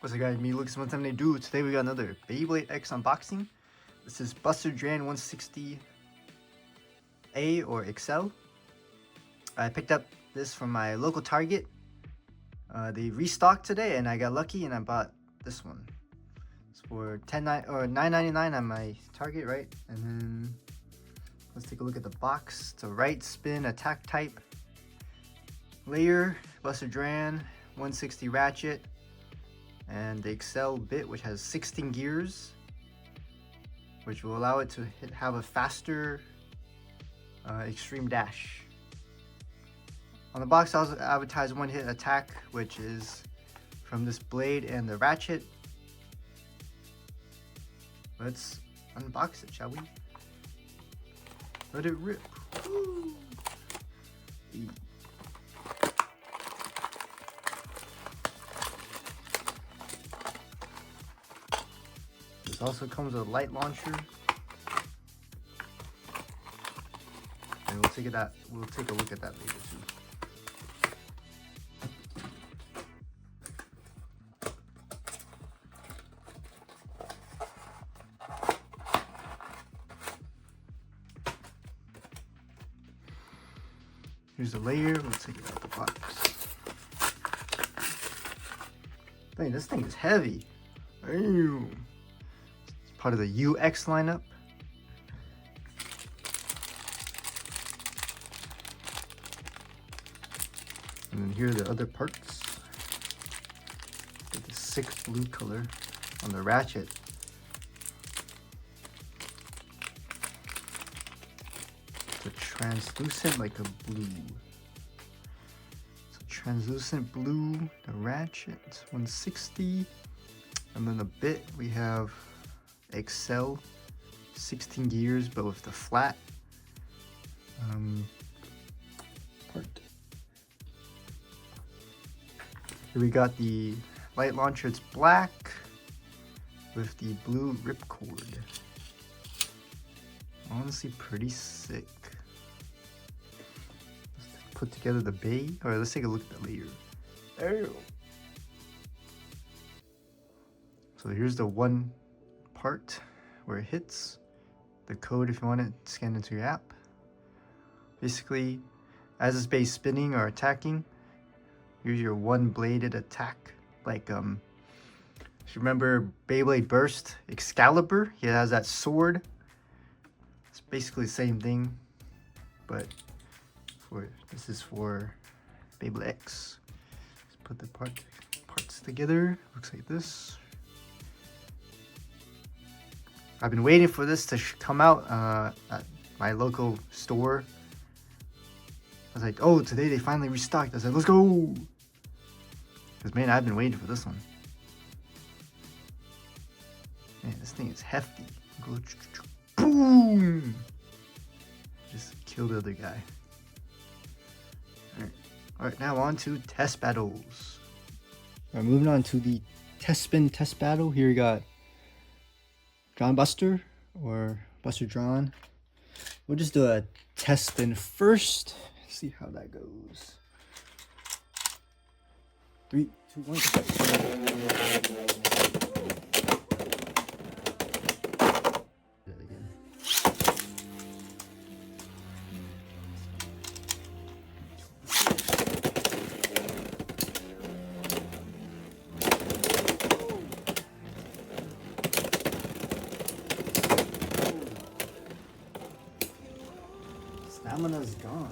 What's up guys, me Lucas, one time they do. Today we got another Beyblade X unboxing. This is Buster Dran 160A or XL. I picked up this from my local Target. They restocked today and I got lucky and I bought this one. It's for $9.99 on my Target, right? And then let's take a look at the box. It's a right spin attack type layer, Buster Dran 160 ratchet, and the XL bit, which has 16 gears, which will allow it to have a faster extreme dash. On the box, I also advertise one hit attack, which is from this blade and the ratchet. Let's unbox it, shall we? Let it rip. Woo! This also comes with a light launcher, and we'll take a look at that later too. Here's the layer. We'll take it out the box. Dang, this thing is heavy. Damn. It's part of the UX lineup. And then here are the other parts. Get the sick blue color on the ratchet. It's translucent like a blue. It's a translucent blue, the ratchet 160, and then the bit we have XL 16 gears, but with the flat part. Here we got the light launcher. It's black with the blue ripcord. Honestly, pretty sick. Let's put together the bay. Alright, let's take a look at the layer. Ew. So here's the one part where it hits. The code, if you want it, scan into your app. Basically, as this bay is spinning or attacking, here's your one-bladed attack. Like, if you remember Beyblade Burst Excalibur, he has that sword. It's basically the same thing, but this is for Beyblade X. Let's put the parts together. Looks like this. I've been waiting for this to come out at my local store. I was like, oh, today they finally restocked. I said, let's go! Because, man, I've been waiting for this one. Man, this thing is hefty. Go, boom! Just kill the other guy. Alright, now on to test battles. Alright, moving on to the test spin test battle. Here we got Dran Buster or Buster Dran. We'll just do a test spin first. See how that goes. 3, 2, 1. Stamina's gone.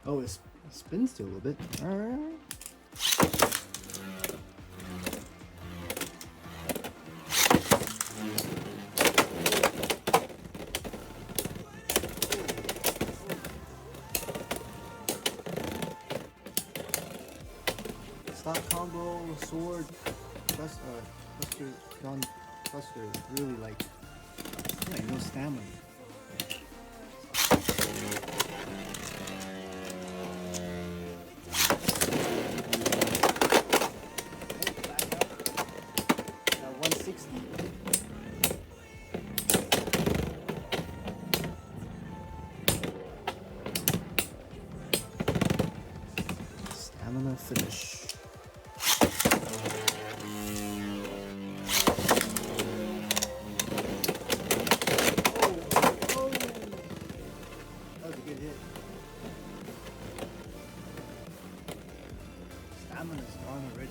Oh, it spins still a little bit. Alright. Stop combo, sword, Buster, Buster, really like no stamina. Stamina finish. That was a good hit. Stamina's gone already.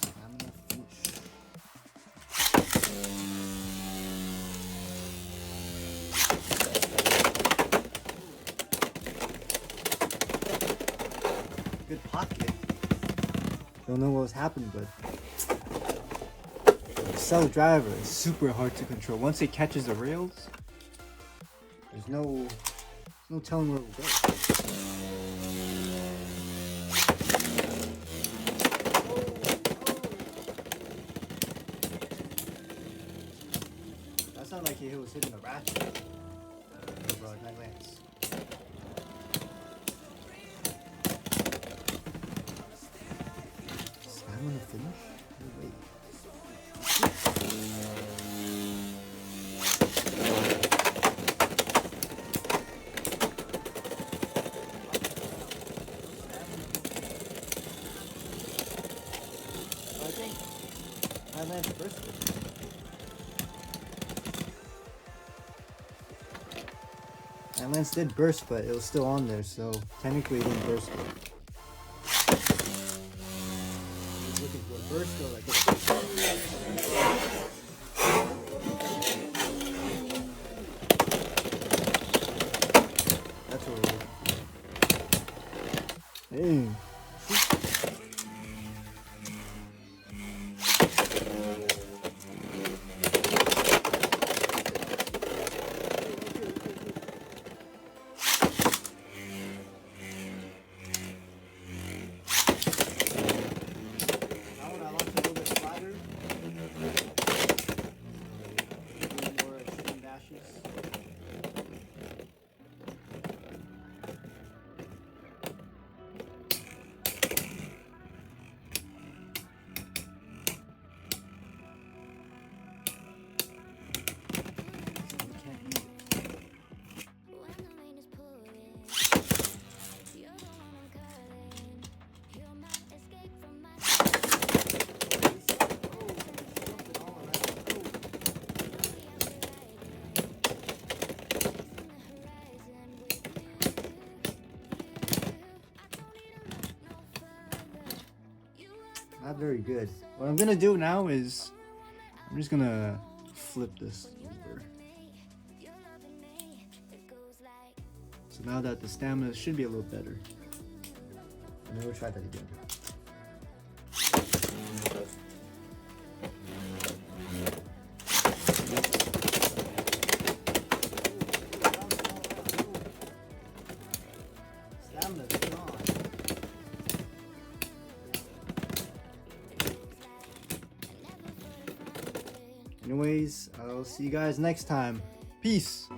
Stamina finish. Good pocket. Don't know what was happening, but Cell driver is super hard to control. Once it catches the rails, there's no telling where it will go. That sounded like he was hitting a ratchet. Bro, nice lance. Stamina finish? No way. I think I landed first. That lance did burst, but it was still on there, so technically it didn't burst it. Looking for a burst though, like this. That's what we're looking for. Dang. Not very good. What I'm gonna do now is I'm just gonna flip this over. So now that the stamina should be a little better. And then we'll try that again. Stamina's gone. Anyways, I'll see you guys next time. Peace.